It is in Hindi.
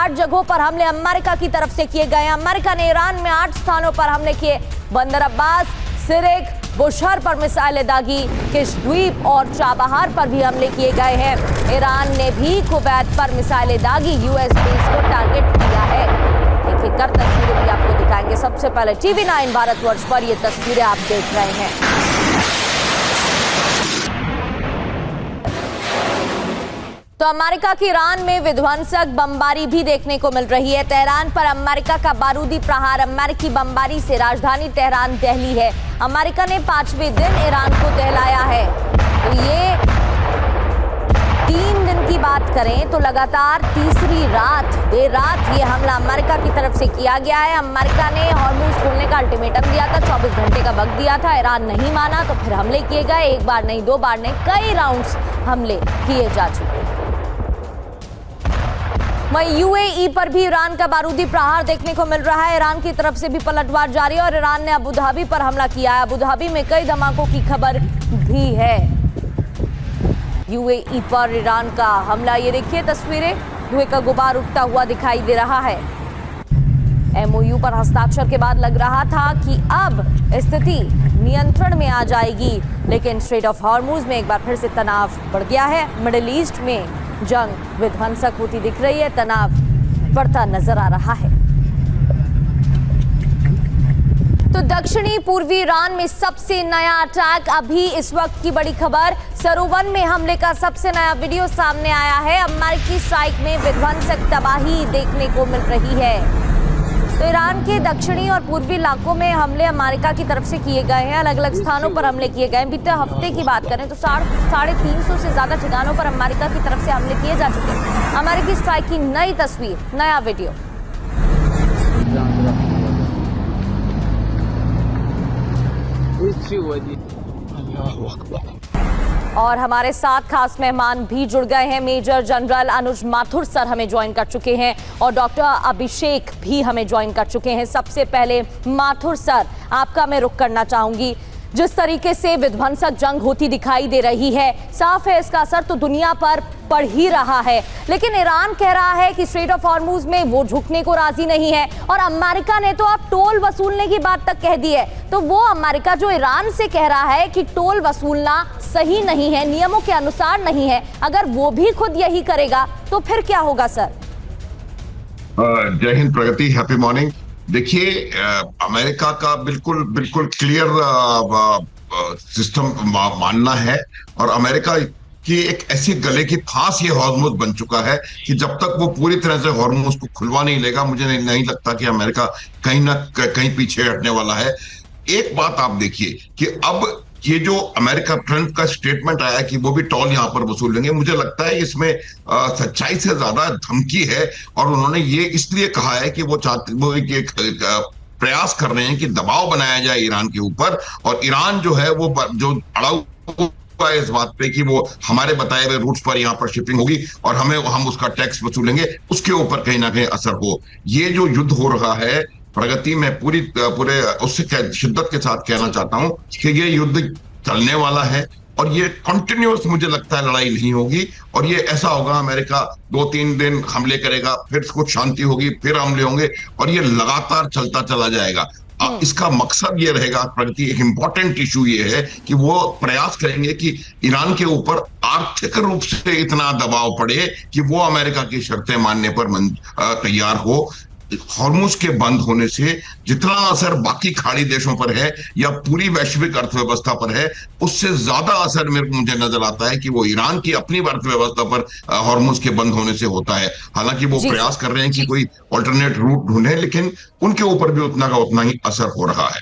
8 जगहों पर हमले अमेरिका की तरफ से किए गए हैं। अमेरिका ने ईरान में 8 स्थानों पर हमले किए। बंदर अब्बास, सिरिक, बुशहर पर मिसाइलें दागी। किश द्वीप और चाबहार पर भी हमले किए गए हैं। ईरान ने भी कुवैत पर मिसाइलें दागी, यूएस बेस को टारगेट किया है। एक एक कर तस्वीरें भी आपको दिखाएंगे। सबसे पहले TV9 भारतवर्ष पर ये तस्वीरें आप देख रहे हैं। तो अमेरिका की ईरान में विध्वंसक बमबारी भी देखने को मिल रही है। तेहरान पर अमेरिका का बारूदी प्रहार। अमेरिकी बमबारी से राजधानी तेहरान दहली है। अमेरिका ने 5वें दिन ईरान को दहलाया है। तो ये 3 दिन की बात करें तो लगातार तीसरी रात देर रात ये हमला अमेरिका की तरफ से किया गया है। अमेरिका ने हॉर्मुज खोलने का अल्टीमेटम दिया था, 24 घंटे का वक्त दिया था। ईरान नहीं माना तो फिर हमले किए गए। एक बार नहीं, 2 बार नहीं, कई राउंड्स हमले किए जा चुके हैं। वहीं यूएई पर भी ईरान का बारूदी प्रहार देखने को मिल रहा है। ईरान की तरफ से भी पलटवार जारी है और ईरान ने अबू धाबी पर हमला किया है। अबू धाबी में कई धमाकों की खबर भी है। यूएई पर ईरान का हमला, ये देखिए तस्वीरें, धुएं का गुबार उठता हुआ दिखाई दे रहा है। MOU पर हस्ताक्षर के बाद लग रहा था कि अब स्थिति नियंत्रण में आ जाएगी, लेकिन स्ट्रेट ऑफ हॉर्मुज में एक बार फिर से तनाव बढ़ गया है। मिडिल ईस्ट में जंग विध्वंसक होती दिख रही है, तनाव बढ़ता नजर आ रहा है। तो दक्षिणी पूर्वी ईरान में सबसे नया अटैक, अभी इस वक्त की बड़ी खबर, सरोवन में हमले का सबसे नया वीडियो सामने आया है। अमेरिकी स्ट्राइक में विध्वंसक तबाही देखने को मिल रही है। तो ईरान के दक्षिणी और पूर्वी इलाकों में हमले अमेरिका की तरफ से किए गए हैं। अलग अलग स्थानों पर हमले किए गए हैं। बीते हफ्ते की बात करें तो 350 से ज्यादा ठिकानों पर अमेरिका की तरफ से हमले किए जा चुके हैं। अमेरिकी स्ट्राइक की नई तस्वीर, नया वीडियो। और हमारे साथ खास मेहमान भी जुड़ गए हैं। मेजर जनरल अनुज माथुर सर हमें ज्वाइन कर चुके हैं और डॉक्टर अभिषेक भी हमें ज्वाइन कर चुके हैं। सबसे पहले माथुर सर, आपका मैं रुख करना चाहूंगी। जिस तरीके से विध्वंसक जंग होती दिखाई दे रही है, साफ है इसका असर तो दुनिया पर पड़ ही रहा है, लेकिन ईरान कह रहा है कि स्ट्रेट ऑफ हॉर्मुज में वो झुकने को राजी नहीं है और अमेरिका ने तो अब टोल वसूलने की बात तक कह दी है। तो वो अमेरिका जो ईरान से कह रहा है कि टोल वसूलना सही नहीं है, नियमों के अनुसार नहीं है, अगर वो भी खुद यही करेगा तो फिर क्या होगा सर? जय हिंद प्रगति, हैप्पी मॉर्निंग। देखिए, अमेरिका का बिल्कुल क्लियर सिस्टम मानना है और अमेरिका की एक ऐसी गले की फांस ये हॉर्मुज बन चुका है कि जब तक वो पूरी तरह से हॉर्मुज को खुलवा नहीं लेगा, मुझे नहीं लगता कि अमेरिका कहीं ना कहीं पीछे हटने वाला है। एक बात आप देखिए कि अब ये जो अमेरिका ट्रंप का स्टेटमेंट आया कि वो भी टोल यहां पर वसूल लेंगे, मुझे लगता है इसमें सच्चाई से ज्यादा धमकी है। और उन्होंने ये इसलिए कहा है कि वो एक प्रयास कर रहे हैं कि दबाव बनाया जाए ईरान के ऊपर, और ईरान जो है वो जो अड़ा हुआ है इस बात पे कि वो हमारे बताए हुए रूट्स पर यहाँ पर शिपिंग होगी और हम उसका टैक्स वसूलेंगे, उसके ऊपर कहीं ना कहीं असर हो। ये जो युद्ध हो रहा है प्रगति में पूरे उससे शिद्दत के साथ कहना चाहता हूं कि ये युद्ध चलने वाला है और ये कंटिन्यूअस मुझे लगता है लड़ाई नहीं होगी। और ये ऐसा होगा, अमेरिका 2-3 दिन हमले करेगा, फिर कुछ शांति होगी, फिर हमले होंगे और ये लगातार चलता चला जाएगा। इसका मकसद ये रहेगा प्रगति, एक इंपॉर्टेंट इशू ये है कि वो प्रयास करेंगे कि ईरान के ऊपर आर्थिक रूप से इतना दबाव पड़े कि वो अमेरिका की शर्तें मानने पर तैयार हो। हॉर्मुज के बंद होने से जितना असर बाकी खाड़ी देशों पर है या पूरी वैश्विक अर्थव्यवस्था पर है, उससे ज्यादा असर मुझे नजर आता है कि वो ईरान की अपनी अर्थव्यवस्था पर हॉर्मुज के बंद होने से होता है। हालांकि वो प्रयास कर रहे हैं कि कोई ऑल्टरनेट रूट ढूंढे, लेकिन उनके ऊपर भी उतना का उतना ही असर हो रहा है।